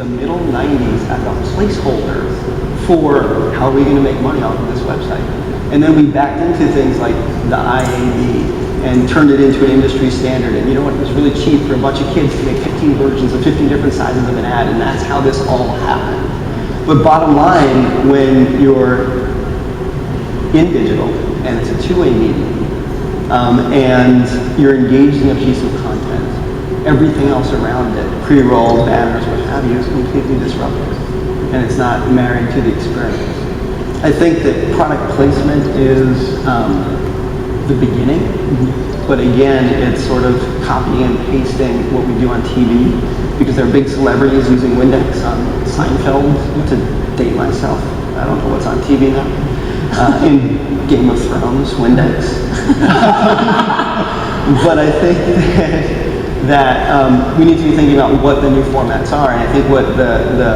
middle 90s as a placeholder for how are we going to make money off of this website. And then we backed into things like the IAB and turned it into an industry standard. And you know what, it was really cheap for a bunch of kids to make 15 versions of 15 different sizes of an ad, and that's how this all happened. But bottom line, when you're in digital, and it's a two-way medium, and you're engaged in a piece of content, everything else around it, pre-roll, banners, what have you, is completely disruptive. And it's not married to the experience. I think that product placement is the beginning, but again, it's sort of copying and pasting what we do on TV, because there are big celebrities using Windex on Seinfeld, to date myself. I don't know what's on TV now. In Game of Thrones, Windex. But I think that we need to be thinking about what the new formats are, and I think what the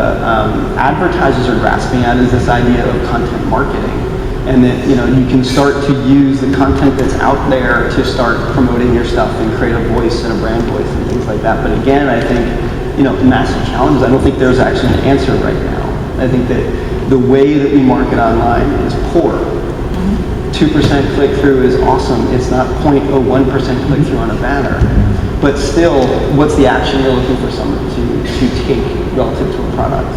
advertisers are grasping at is this idea of content marketing, and that you can start to use the content that's out there to start promoting your stuff and create a voice and a brand voice and things like that. But again, I think massive challenges. I don't think there's actually an answer right now. I think that the way that we market online is poor. 2% click-through is awesome. It's not 0.01% click-through on a banner. But still, what's the action you're looking for someone to take relative to a product?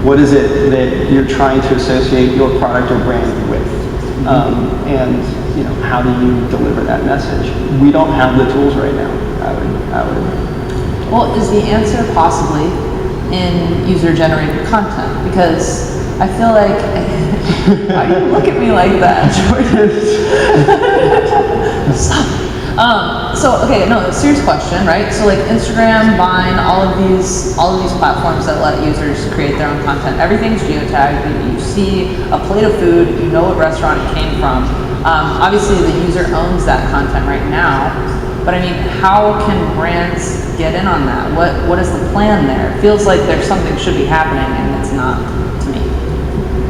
What is it that you're trying to associate your product or brand with? And how do you deliver that message? We don't have the tools right now. I would. Well, is the answer possibly in user-generated content? Because I feel like, why do you look at me like that, Jordan? Stop. Serious question, right? So like Instagram, Vine, all of these platforms that let users create their own content, everything's geotagged. You see a plate of food, you know what restaurant it came from. Obviously the user owns that content right now, but I mean, how can brands get in on that? What is the plan there? It feels like there's something should be happening and it's not to me.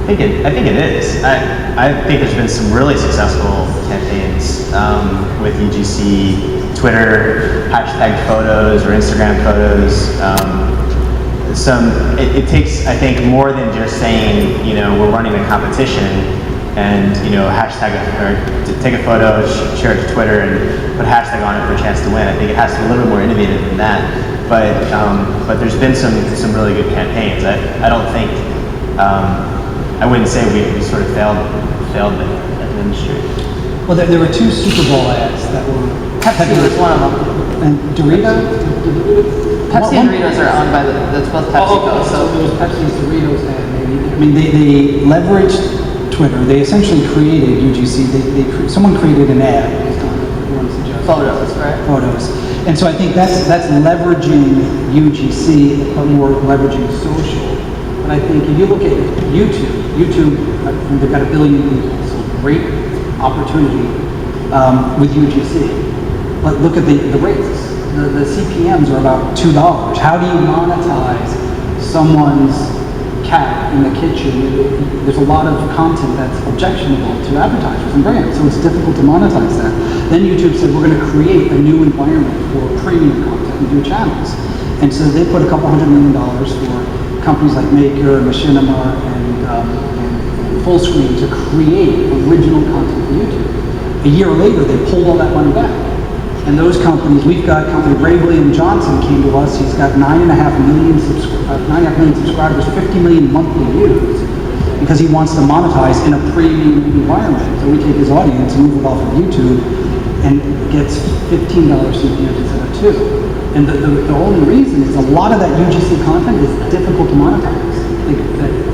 I think it is. I think there's been some really successful campaigns with UGC, Twitter, hashtag photos or Instagram photos. It takes, I think, more than just saying, we're running a competition and, hashtag or take a photo, share it to Twitter and put a hashtag on it for a chance to win. I think it has to be a little bit more innovative than that. But there's been some really good campaigns. I don't think, I wouldn't say we sort of failed the industry. Well, there were two Super Bowl ads that were. Pepsi was one of them. And Dorito? Pepsi and Doritos are owned by that's both PepsiCo. So it was Pepsi's Doritos ad, maybe. I mean, they leveraged Twitter. They essentially created UGC. Someone created an ad based on photos, right? Photos. And so I think that's leveraging UGC, but more leveraging social. And I think if you look at YouTube, they've got 1 billion people, so great opportunity with UGC. But look at the rates. The CPMs are about $2. How do you monetize someone's cat in the kitchen? There's a lot of content that's objectionable to advertisers and brands, so it's difficult to monetize that. Then YouTube said, we're going to create a new environment for premium content and new channels. And so they put $200 million for companies like Maker, Machinima, and Fullscreen to create original content for YouTube. A year later, they pulled all that money back. And those companies, we've got a company, Ray William Johnson came to us. He's got 9.5 million subscribers, 50 million monthly views, because he wants to monetize in a premium environment. So we take his audience and move it off of YouTube and gets $15 CPM instead of $2. And the only reason is a lot of that UGC content is difficult to monetize.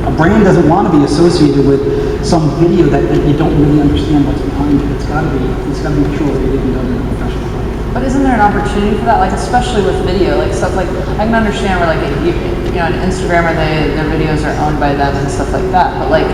A brand doesn't want to be associated with some video that you don't really understand what's behind it. It's got to be curated and done in a professional way. But isn't there an opportunity for that? Like especially with video, like stuff like I can understand where like on Instagram or their videos are owned by them and stuff like that. But like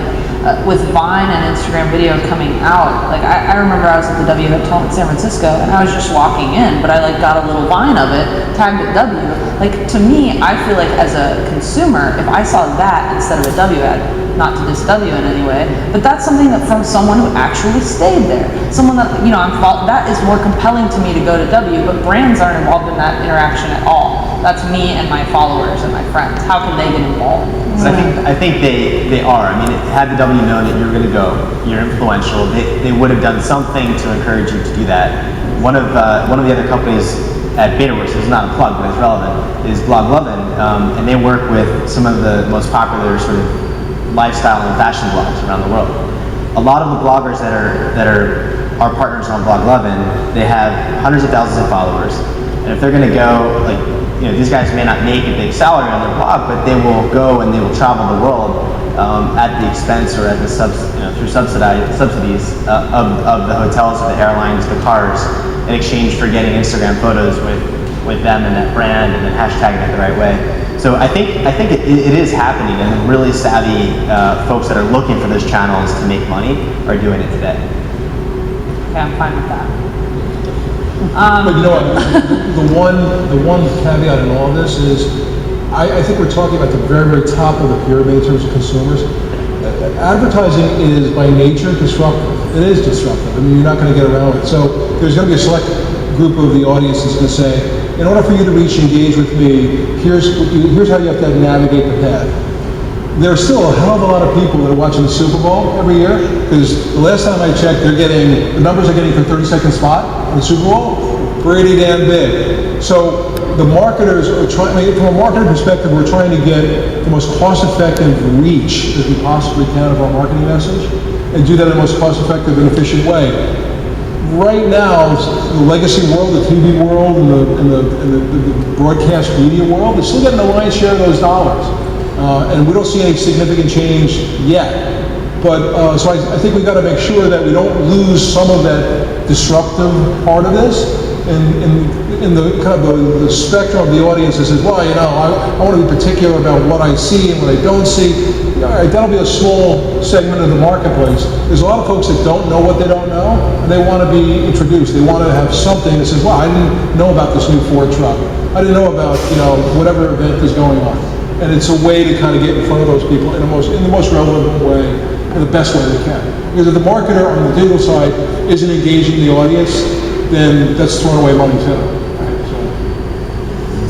with Vine and Instagram video coming out, like I remember I was at the W Hotel in San Francisco and I was just walking in, but I like got a little Vine of it, tagged at W. Like to me, I feel like as a consumer, if I saw that instead of a W ad, not to diss W in any way, but that's something that from someone who actually stayed there. Someone that, you know, that is more compelling to me to go to W, but brands aren't involved in that interaction at all. That's me and my followers and my friends. How can they get involved? But I think they are. I mean, had the W known that you were going to go, you're influential, they would have done something to encourage you to do that. One of the other companies at Betaworks, it's not a plug, but it's relevant, is Blog Lovin', and they work with some of the most popular sort of lifestyle and fashion blogs around the world. A lot of the bloggers that are our partners on Blog Lovin', they have hundreds of thousands of followers, and if they're going to go, like, you know, these guys may not make a big salary on their blog, but they will go and they will travel the world at the expense or at the through subsidies of the hotels, the airlines, the cars, in exchange for getting Instagram photos with them and that brand, and then hashtagging it the right way. So I think it is happening, and really savvy folks that are looking for those channels to make money are doing it today. Okay, I'm fine with that. But you know what, the one caveat in all this is, I think we're talking about the very, very top of the pyramid in terms of consumers. Advertising is by nature disruptive. It is disruptive. I mean, you're not going to get around it. So there's going to be a select group of the audience that's going to say, in order for you to reach engage with me, here's how you have to navigate the path. There's still a hell of a lot of people that are watching the Super Bowl every year, because the last time I checked, the numbers they're getting for 30-second spot on the Super Bowl, pretty damn big. So the marketers are trying, from a marketer perspective, we're trying to get the most cost-effective reach that we possibly can of our marketing message, and do that in the most cost-effective and efficient way. Right now, the legacy world, the TV world, and the broadcast media world is still getting the lion's share of those dollars. And we don't see any significant change yet. But so I think we've got to make sure that we don't lose some of that disruptive part of this. In the kind of the spectrum of the audience that says, well, you know, I want to be particular about what I see and what I don't see. All right, that'll be a small segment of the marketplace. There's a lot of folks that don't know what they don't know, and they want to be introduced. They want to have something that says, well, I didn't know about this new Ford truck. I didn't know about, you know, whatever event is going on. And it's a way to kind of get in front of those people in the most relevant way, in the best way they can. Because if the marketer on the digital side isn't engaging the audience, then that's throwing away money too.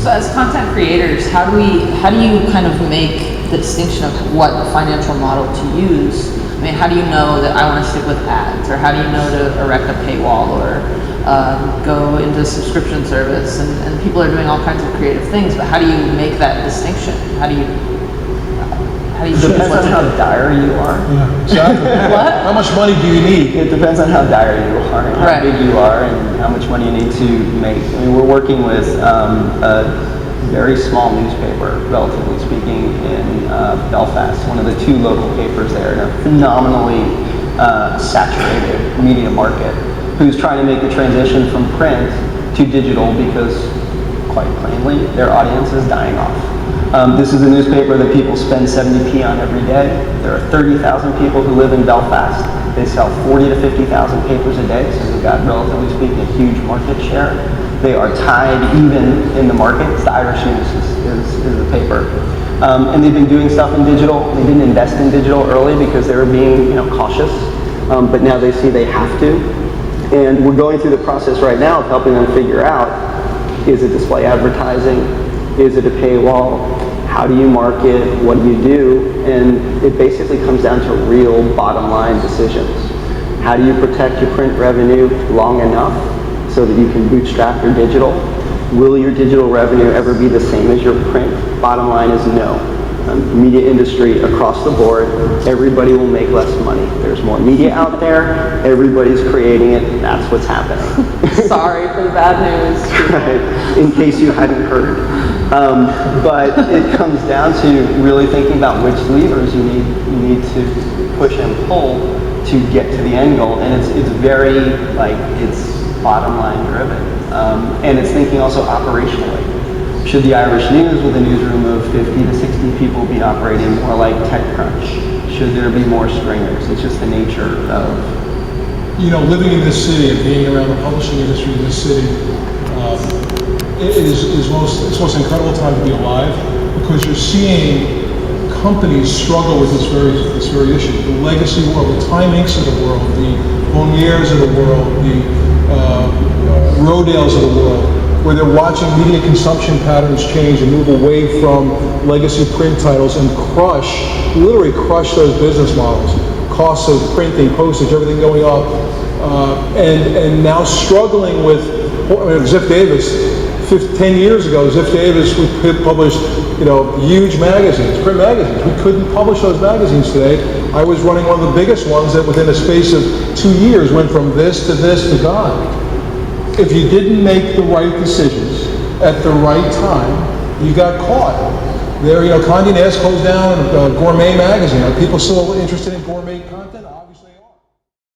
So as content creators, how do you kind of make the distinction of what financial model to use? I mean, how do you know that I want to stick with ads, or how do you know to erect a paywall, or go into subscription service? And people are doing all kinds of creative things, but how do you make that distinction? How do you It depends on how dire you are. Yeah, exactly. What? How much money do you need? It depends on how dire you are and how Right. big you are and how much money you need to make. I mean, we're working with a very small newspaper, relatively speaking, in Belfast, one of the two local papers there, in a phenomenally saturated media market, who's trying to make the transition from print to digital because, quite plainly, their audience is dying off. This is a newspaper that people spend 70p on every day. There are 30,000 people who live in Belfast. They sell 40 to 50,000 papers a day, so they've got, relatively speaking, a huge market share. They are tied even in the market. It's the Irish News is the paper. And they've been doing stuff in digital. They didn't invest in digital early because they were being, cautious, but now they see they have to. And we're going through the process right now of helping them figure out, is it display advertising? Is it a paywall? How do you market? What do you do? And it basically comes down to real bottom line decisions. How do you protect your print revenue long enough so that you can bootstrap your digital? Will your digital revenue ever be the same as your print? Bottom line is no. Media industry across the board, everybody will make less money. There's more media out there, everybody's creating it, that's what's happening. Sorry for the bad news. Right, in case you hadn't heard. But it comes down to really thinking about which levers you need to push and pull to get to the end goal, and it's very, it's bottom line driven. And it's thinking also operationally. Should the Irish News, with a newsroom of 50 to 60 people, be operating more like TechCrunch? Should there be more stringers? It's just the nature of... Living in this city and being around the publishing industry in this city, it's most incredible time to be alive, because you're seeing companies struggle with this very issue. The legacy world, the Time Incs of the world, the Bonniers of the world, the Rodales of the world, where they're watching media consumption patterns change and move away from legacy print titles and literally crush those business models. Costs of printing, postage, everything going up, and now struggling with, Ziff Davis, 10 years ago, Ziff Davis would publish, huge magazines, print magazines. We couldn't publish those magazines today. I was running one of the biggest ones that within a space of 2 years went from this to gone. If you didn't make the right decisions at the right time, you got caught. There, Condé Nast closed down Gourmet magazine. Are people still interested in gourmet content?